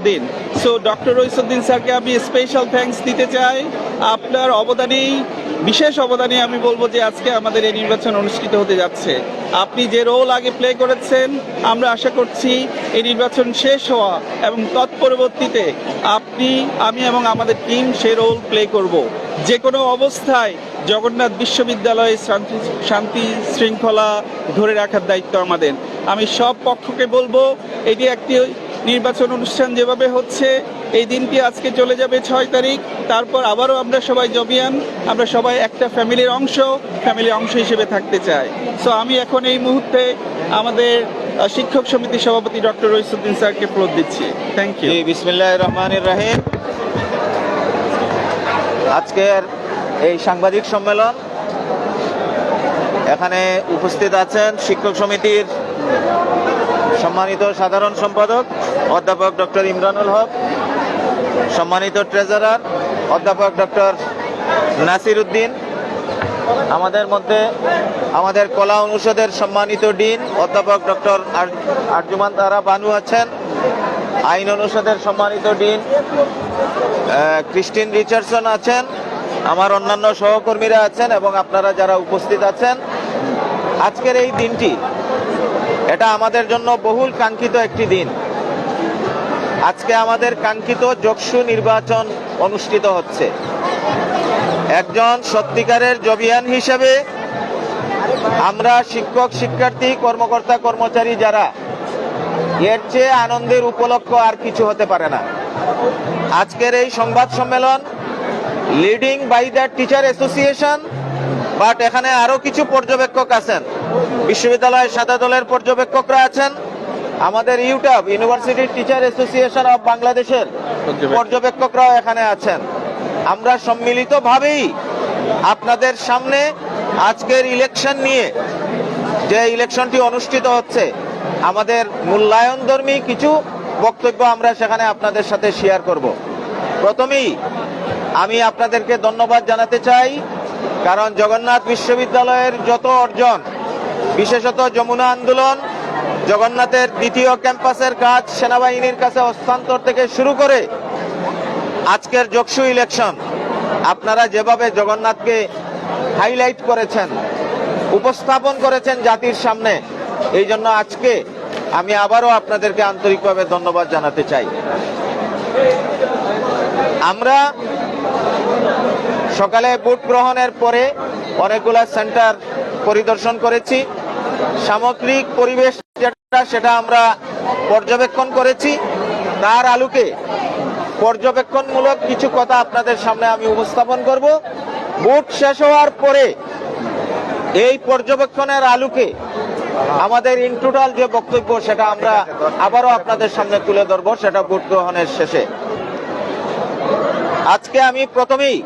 Raisuddin. So doctor Raisuddin স্যারকে আমি special thanks দিতে চাই। আপনার অবদানেই, বিশেষ অবদানে আমি বলবো যে আজকে আমাদের এই নির্বাচন অনুষ্ঠিত হতে যাচ্ছে। আপনি যে রোল আগে প্লে করেছেন, আমরা আশা করছি এই নির্বাচন শেষ হওয়া এবং তৎপরবর্তীতে আপনি, আমি এবং আমাদের টিম সে রোল প্লে করব। যে কোনো অবস্থায় জগন্নাথ বিশ্ববিদ্যালয়ে শান্তি শৃঙ্খলা ধরে রাখার দায়িত্ব আমাদের। আমি সব পক্ষকে বলবো, এটি একটি নির্বাচন অনুষ্ঠান যেভাবে হচ্ছে, এই দিনটি আজকে চলে যাবে 6 তারিখ, তারপর আবারও আমরা সবাই জমিয়ান, আমরা সবাই একটা ফ্যামিলির অংশ হিসেবে থাকতে চাই। সো আমি এখন এই মুহূর্তে আমাদের শিক্ষক সমিতির সভাপতি ডক্টর রইসুদ্দিন স্যারকে ফ্লোর দিচ্ছি। Thank you. বিসমিল্লাহির রহমানির রহিম। আজকের এই সাংবাদিক সম্মেলন, এখানে উপস্থিত আছেন শিক্ষক সমিতির সম্মানিত সাধারণ সম্পাদক অধ্যাপক ডক্টর ইমরানুল হক, সম্মানিত ট্রেজারার অধ্যাপক ডক্টর নাসির উদ্দিন, আমাদের মধ্যে আমাদের কলা অনুষদের সম্মানিত ডিন অধ্যাপক ডক্টর আরজুমান তারা বানু আছেন, আইন অনুষদের সম্মানিত ডিন ক্রিস্টিন রিচার্ডসন আছেন, আমার অন্যান্য সহকর্মীরা আছেন এবং আপনারা যারা উপস্থিত আছেন। আজকের এই দিনটি, এটা আমাদের জন্য বহুল কাঙ্ক্ষিত একটি দিন। আজকে আমাদের কাঙ্ক্ষিত যকসু নির্বাচন অনুষ্ঠিত হচ্ছে। একজন সত্যিকারের জবিয়ান হিসেবে আমরা শিক্ষক, শিক্ষার্থী, কর্মকর্তা, কর্মচারী যারা, এর চেয়ে আনন্দের উপলক্ষ আর কিছু হতে পারে না। আজকের এই সংবাদ সম্মেলন leading by the teacher association, but এখানে আরো কিছু পর্যবেক্ষক আছেন, বিশ্ববিদ্যালয়ের সাদা দলের পর্যবেক্ষকরা আছেন, আমাদের ইউটাব ইউনিভার্সিটি টিচার অ্যাসোসিয়েশন অফ বাংলাদেশের পর্যবেক্ষকরাও এখানে আছেন। আমরা সম্মিলিতভাবেই আপনাদের সামনে আজকের ইলেকশন নিয়ে, যে ইলেকশনটি অনুষ্ঠিত হচ্ছে, আমাদের মূল্যায়নধর্মী কিছু বক্তব্য আমরা সেখানে আপনাদের সাথে শেয়ার করব। প্রথমেই আমি আপনাদেরকে ধন্যবাদ জানাতে চাই, কারণ জগন্নাথ বিশ্ববিদ্যালয়ের যত অর্জন, বিশেষত যমুনা আন্দোলন, জগন্নাথের দ্বিতীয় ক্যাম্পাসের কাজ সেনাবাহিনীর কাছে হস্তান্তর থেকে শুরু করে আজকের যকসু ইলেকশন, আপনারা যেভাবে জগন্নাথকে হাইলাইট করেছেন, উপস্থাপন করেছেন জাতির সামনে, এই জন্য আজকে আমি আবারও আপনাদেরকে আন্তরিকভাবে ধন্যবাদ জানাতে চাই। আমরা সকালে ভোট গ্রহণের পরে অনেকগুলা সেন্টার পরিদর্শন করেছি। সামগ্রিক পরিবেশ যেটা, সেটা আমরা পর্যবেক্ষণ করেছি। তার আলোকে পর্যবেক্ষণমূলক কিছু কথা আপনাদের সামনে আমি উপস্থাপন করব। ভোট শেষ হওয়ার পরে এই পর্যবেক্ষণের আলোকে আমাদের ইন টোটাল যে বক্তব্য, সেটা আমরা আবারও আপনাদের সামনে তুলে ধরবো, সেটা ভোট গ্রহণের শেষে। আজকে আমি প্রথমেই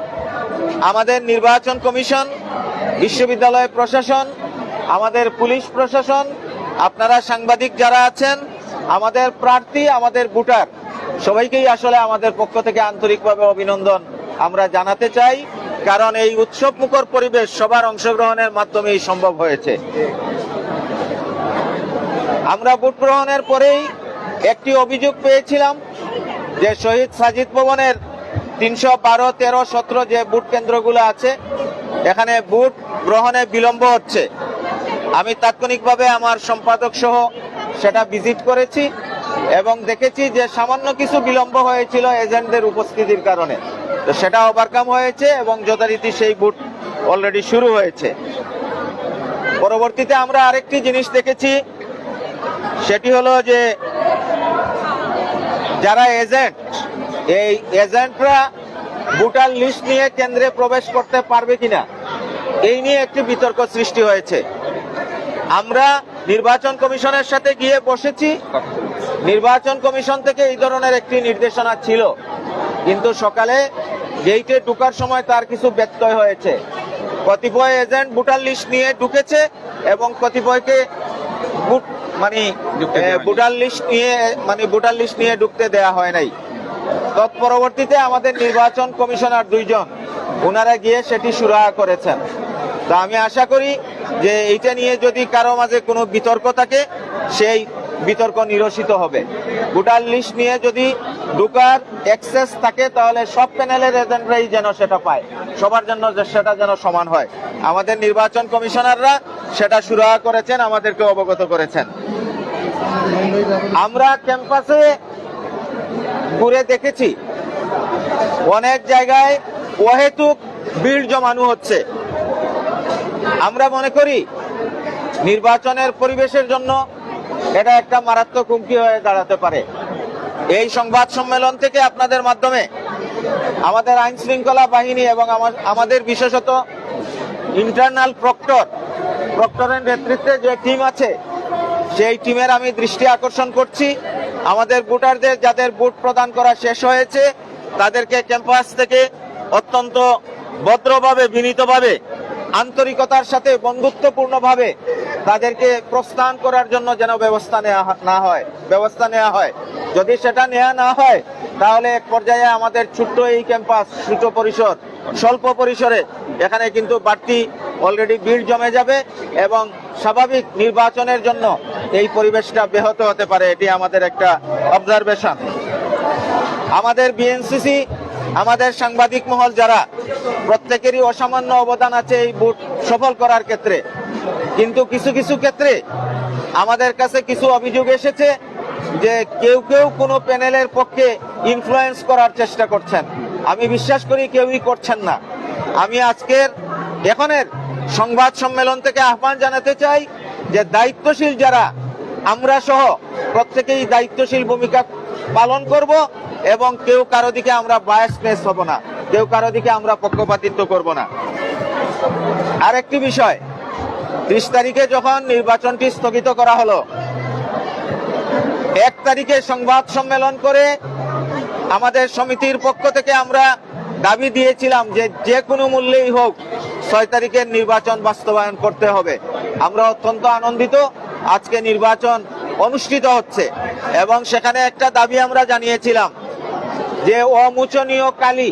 আমাদের নির্বাচন কমিশন, বিশ্ববিদ্যালয় প্রশাসন, আমাদের পুলিশ প্রশাসন, আপনারা সাংবাদিক যারা আছেন, আমাদের প্রার্থী, আমাদের ভোটার, সবাইকেই আসলে আমাদের পক্ষ থেকে আন্তরিকভাবে অভিনন্দন আমরা জানাতে চাই, কারণ এই উৎসব মুখর পরিবেশ সবার অংশগ্রহণের মাধ্যমেই সম্ভব হয়েছে। আমরা ভোট গ্রহণের পরেই একটি অভিযোগ পেয়েছিলাম যে শহীদ সাজিদ ভবনের 312, 13, 17 যে ভোট কেন্দ্রগুলো আছে, এখানে ভোট গ্রহণে বিলম্ব হচ্ছে। আমি তাৎক্ষণিকভাবে আমার সম্পাদক সহ সেটা ভিজিট করেছি এবং দেখেছি যে সামান্য কিছু বিলম্ব হয়েছিল এজেন্টদের উপস্থিতির কারণে, তো সেটা ওভারকাম হয়েছে এবং যথারীতি সেই ভোট অলরেডি শুরু হয়েছে। পরবর্তীতে আমরা আরেকটি জিনিস দেখেছি, সেটি হলো যে যারা এজেন্ট, এই এজেন্টরা ভোটার লিস্ট নিয়ে কেন্দ্রে প্রবেশ করতে পারবে কিনা, এই নিয়ে একটি বিতর্ক সৃষ্টি হয়েছে। আমরা নির্বাচন কমিশনের সাথে গিয়ে বসেছি। নির্বাচন কমিশন থেকে এই ধরনের একটি নির্দেশনা ছিল, কিন্তু সকালে গেইটে ঢোকার সময় তার কিছু ব্যত্যয় হয়েছে। কতিপয় এজেন্ট ভোটার লিস্ট নিয়ে ঢুকেছে এবং কতিপয়কে ভোটার লিস্ট নিয়ে ঢুকতে দেয়া হয় নাই। তৎপরবর্তীতে আমাদের নির্বাচন কমিশনার 2 জন, ওনারা গিয়ে সেটি সুরাহা করেছেন। তা আমি আশা করি যে এইটা নিয়ে যদি কারো মাঝে কোনো বিতর্ক থাকে, সেই বিতর্ক নিরসিত হবে। ভোটার লিস্ট নিয়ে যদি ঢোকার অ্যাক্সেস থাকে তাহলে সব প্যানেলের এজেন্টরাই যেন সেটা পায়, সবার জন্য সেটা যেন সমান হয়। আমাদের নির্বাচন কমিশনাররা সেটা সুরাহা করেছেন, আমাদেরকে অবগত করেছেন। আমরা ক্যাম্পাসে ঘুরে দেখেছি অনেক জায়গায় অহেতুক ভিড় জমানো হচ্ছে। আমরা মনে করি নির্বাচনের পরিবেশের জন্য এটা একটা মারাত্মক হুমকি হয়ে দাঁড়াতে পারে। এই সংবাদ সম্মেলন থেকে আপনাদের মাধ্যমে আমাদের আইন শৃঙ্খলা বাহিনী এবং আমাদের বিশেষত ইন্টারনাল প্রক্টরের নেতৃত্বে যে টিম আছে সেই টিমের আমি দৃষ্টি আকর্ষণ করছি। আমাদের ভোটারদের যাদের ভোট প্রদান করা শেষ হয়েছে তাদেরকে ক্যাম্পাস থেকে অত্যন্ত ভদ্রভাবে, বিনীতভাবে, আন্তরিকতার সাথে, বন্ধুত্বপূর্ণভাবে তাদেরকে প্রস্থান করার জন্য যেন ব্যবস্থা নেওয়া হয়। যদি সেটা নেওয়া না হয় তাহলে এক পর্যায়ে আমাদের ছোট্ট এই ক্যাম্পাস, ছোট পরিসর, স্বল্প পরিসরে এখানে কিন্তু বাড়তি অলরেডি ভিড় জমে যাবে এবং স্বাভাবিক নির্বাচনের জন্য এই পরিবেশটা ব্যাহত হতে পারে। এটি আমাদের একটা অবজারভেশন। আমাদের বিএনসিসি, আমাদের সাংবাদিক মহল যারা, প্রত্যেকেরই অসামান্য অবদান আছে এই ভোট সফল করার ক্ষেত্রে। কিন্তু কিছু কিছু ক্ষেত্রে আমাদের কাছে কিছু অভিযোগ এসেছে যে কেউ কোনো প্যানেলের পক্ষে ইনফ্লুয়েন্স করার চেষ্টা করছেন। আমি বিশ্বাস করি কেউই করছেন না। আমি এখনের সংবাদ সম্মেলন থেকে আহ্বান জানাতে চাই যে দায়িত্বশীল যারা, আমরা সহ প্রত্যেকেই দায়িত্বশীল ভূমিকা পালন করব এবং কেউ কারো দিকে আমরা বায়াসনেস হব না, কেউ কারো দিকে আমরা পক্ষপাতিত্ব করব না। আরেকটি বিষয়, 30 তারিখে যখন নির্বাচনটি স্থগিত করা হলো, 1 তারিখে সংবাদ সম্মেলন করে আমাদের সমিতির পক্ষ থেকে আমরা দাবি দিয়েছিলাম যে কোনো মূল্যেই হোক 6 তারিখের নির্বাচন বাস্তবায়ন করতে হবে। আমরা অত্যন্ত আনন্দিত আজকে নির্বাচন অনুষ্ঠিত হচ্ছে এবং সেখানে একটা দাবি আমরা জানিয়েছিলাম যে অমোচনীয় কালি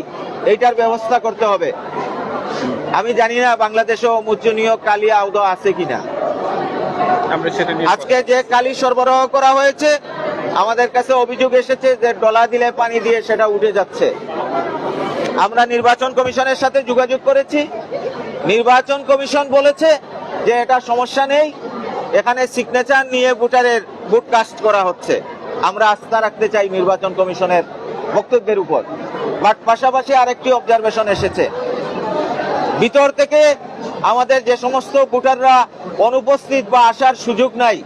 এইটার ব্যবস্থা করতে হবে। আমি জানি না বাংলাদেশে অমোচনীয় কালি আদৌ আছে কিনা। আজকে যে কালি সরবরাহ করা হয়েছে আমাদের কাছে অভিযোগ এসেছে যে ডলা দিলে পানি দিয়ে সেটা উঠে যাচ্ছে। আমরা নির্বাচন কমিশনের সাথে যোগাযোগ করেছি, নির্বাচন কমিশন বলেছে যে এটা সমস্যা নেই, এখানে সিগনেচার নিয়ে ভোটারের ভোট কাস্ট করা হচ্ছে। আমরা আস্থা রাখতে চাই নির্বাচন কমিশনের বক্তব্যের উপর। বাট পাশাপাশি আরেকটি অবজারভেশন এসেছে, ভিতর থেকে আমাদের যে সমস্ত ভোটাররা অনুপস্থিত বা আসার সুযোগ নাই,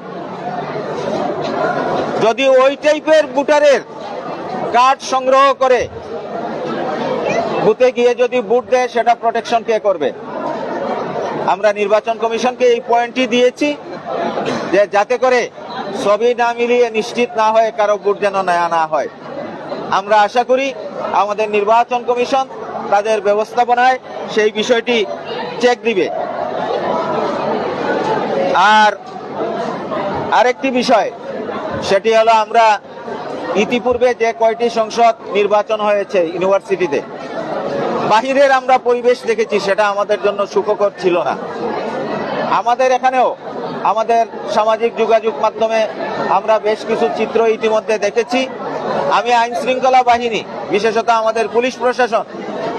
যদি ওই টাইপের ভোটারের কার্ড সংগ্রহ করে বুথে গিয়ে যদি ভোট দেয় সেটা প্রোটেকশন কে করবে? আমরা নির্বাচন কমিশনকে এই পয়েন্টটি দিয়েছি যে যাতে করে সবই না মিলিয়ে নিশ্চিত না হয় কারো ভোট যেন নেওয়া না হয়। আমরা আশা করি আমাদের নির্বাচন কমিশন তাদের ব্যবস্থাপনায় সেই বিষয়টি চেক দিবে। আর আরেকটি বিষয়, সেটি হলো আমরা ইতিপূর্বে যে কয়টি সংসদ নির্বাচন হয়েছে ইউনিভার্সিটিতে, বাহিরের আমরা পরিবেশ দেখেছি, সেটা আমাদের জন্য সুখকর ছিল না। আমাদের এখানেও আমাদের সামাজিক যোগাযোগ মাধ্যমে আমরা বেশ কিছু চিত্র ইতিমধ্যে দেখেছি। আমি আইন শৃঙ্খলা বাহিনী, বিশেষত আমাদের পুলিশ প্রশাসন,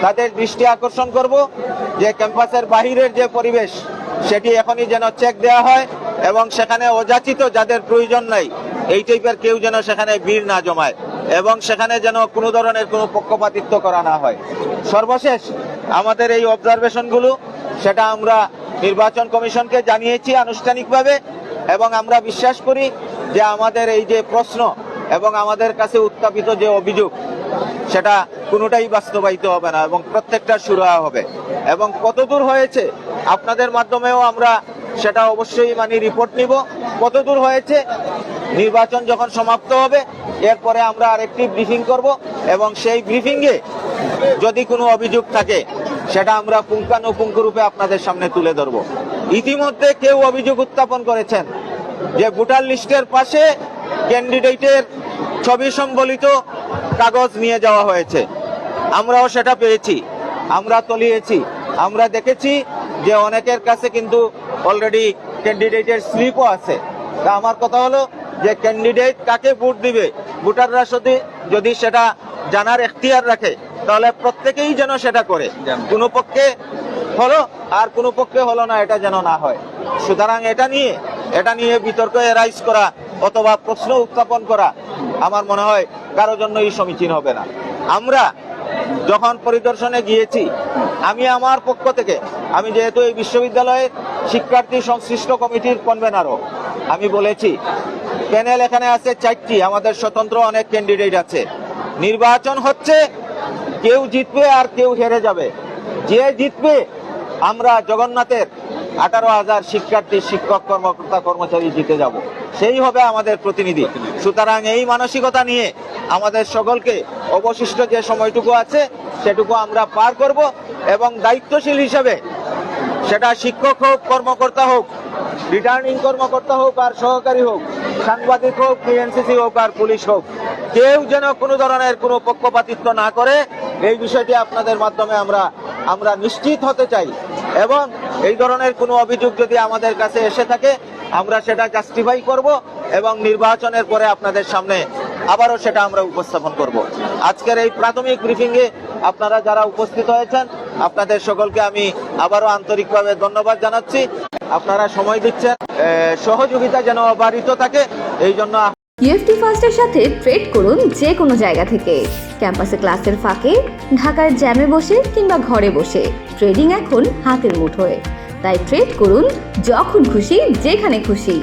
তাদের দৃষ্টি আকর্ষণ করব যে ক্যাম্পাসের বাহিরের যে পরিবেশ সেটি এখনই যেন চেক দেওয়া হয় এবং সেখানে অযাচিত যাদের প্রয়োজন নাই এই টাইপের কেউ যেন সেখানে ভিড় না জমায় এবং সেখানে যেন কোনো ধরনের কোনো পক্ষপাতিত্ব করা না হয়। সর্বশেষ আমাদের এই অবজারভেশনগুলো সেটা আমরা নির্বাচন কমিশনকে জানিয়েছি আনুষ্ঠানিকভাবে এবং আমরা বিশ্বাস করি যে আমাদের এই যে প্রশ্ন এবং আমাদের কাছে উত্থাপিত যে অভিযোগ সেটা কোনোটাই বাস্তবায়িত হবে না এবং প্রত্যেকটা সুরাহা হবে। এবং কতদূর হয়েছে আপনাদের মাধ্যমেও আমরা সেটা অবশ্যই রিপোর্ট নিব। কতদূর হয়েছে নির্বাচন যখন সমাপ্ত হবে এরপরে আমরা আরেকটি ব্রিফিং করব এবং সেই ব্রিফিংয়ে যদি কোনো অভিযোগ থাকে সেটা আমরা পুঙ্খানুপুঙ্খ রূপে আপনাদের সামনে তুলে ধরব। ইতিমধ্যে কেউ অভিযোগ উত্থাপন করেছেন যে ভোটার লিস্টের পাশে ক্যান্ডিডেটের ছবি সম্বলিত কাগজ নিয়ে যাওয়া হয়েছে। আমরাও সেটা পেয়েছি, আমরা তলিয়েছি, আমরা দেখেছি যে অনেকের কাছে কিন্তু অলরেডি ক্যান্ডিডেটের স্লিপও আছে। তা আমার কথা হলো যে ক্যান্ডিডেট কাকে ভোট দিবে ভোটাররা যদি সেটা জানার এখতিয়ার রাখে তাহলে প্রত্যেকেই যেন সেটা করে, কোনো পক্ষে হলো আর কোনো পক্ষে হলো না, এটা যেন না হয়। সুতরাং এটা নিয়ে বিতর্ক এরাইজ করা অথবা প্রশ্ন উত্থাপন করা আমার মনে হয় কারো জন্যই সমীচীন হবে না। আমরা যখন পরিদর্শনে গিয়েছি, আমি আমার পক্ষ থেকে, আমি যেহেতু এই বিশ্ববিদ্যালয়ের শিক্ষার্থী সংশ্লিষ্ট কমিটির কনভেনারও, আমি বলেছি প্যানেল এখানে আছে 4টি, আমাদের স্বতন্ত্র অনেক ক্যান্ডিডেট আছে। নির্বাচন হচ্ছে, কেউ জিতবে আর কেউ হেরে যাবে। যে জিতবে আমরা জগন্নাথের 18,000 শিক্ষার্থী, শিক্ষক, কর্মকর্তা, কর্মচারী জিতে যাব, সেই হবে আমাদের প্রতিনিধি। সুতরাং এই মানসিকতা নিয়ে আমাদের সকলকে অবশিষ্ট যে সময়টুকু আছে সেটুকু আমরা পার করব এবং দায়িত্বশীল হিসেবে, সেটা শিক্ষক হোক, কর্মকর্তা হোক, রিটার্নিং কর্মকর্তা হোক আর সহকারী হোক, সাংবাদিক হোক, এনসিসি হোক আর পুলিশ হোক, কেউ যেন কোনো ধরনের কোনো পক্ষপাতিত্ব না করে, এই বিষয়টি আপনাদের মাধ্যমে আমরা নিশ্চিত হতে চাই। এবং এই ধরনের কোনো অভিযোগ যদি আমাদের কাছে এসে থাকে, আমরা সেটা জাস্টিফাই করব এবং নির্বাচনের পরে আপনাদের সামনে আবারও সেটা আমরা উপস্থাপন করব। আজকের এই প্রাথমিক ব্রিফিংয়ে আপনারা যারা উপস্থিত হয়েছেন, আপনাদের সকলকে আমি আবারও আন্তরিকভাবে ধন্যবাদ জানাচ্ছি। আপনারা সময় দিচ্ছেন, সহযোগিতা যেন অবারিত থাকে, এই জন্য। ইউএফটি ফার্স্টের সাথে ট্রেড করুন যে কোনো জায়গা থেকে। ক্যাম্পাসে ক্লাসের ফাঁকে, ঢাকার জ্যামে বসে কিংবা ঘরে বসে, ট্রেডিং এখন হাতের মুঠোয়। তাই ট্রেড করুন যখন খুশি, যেখানে খুশি।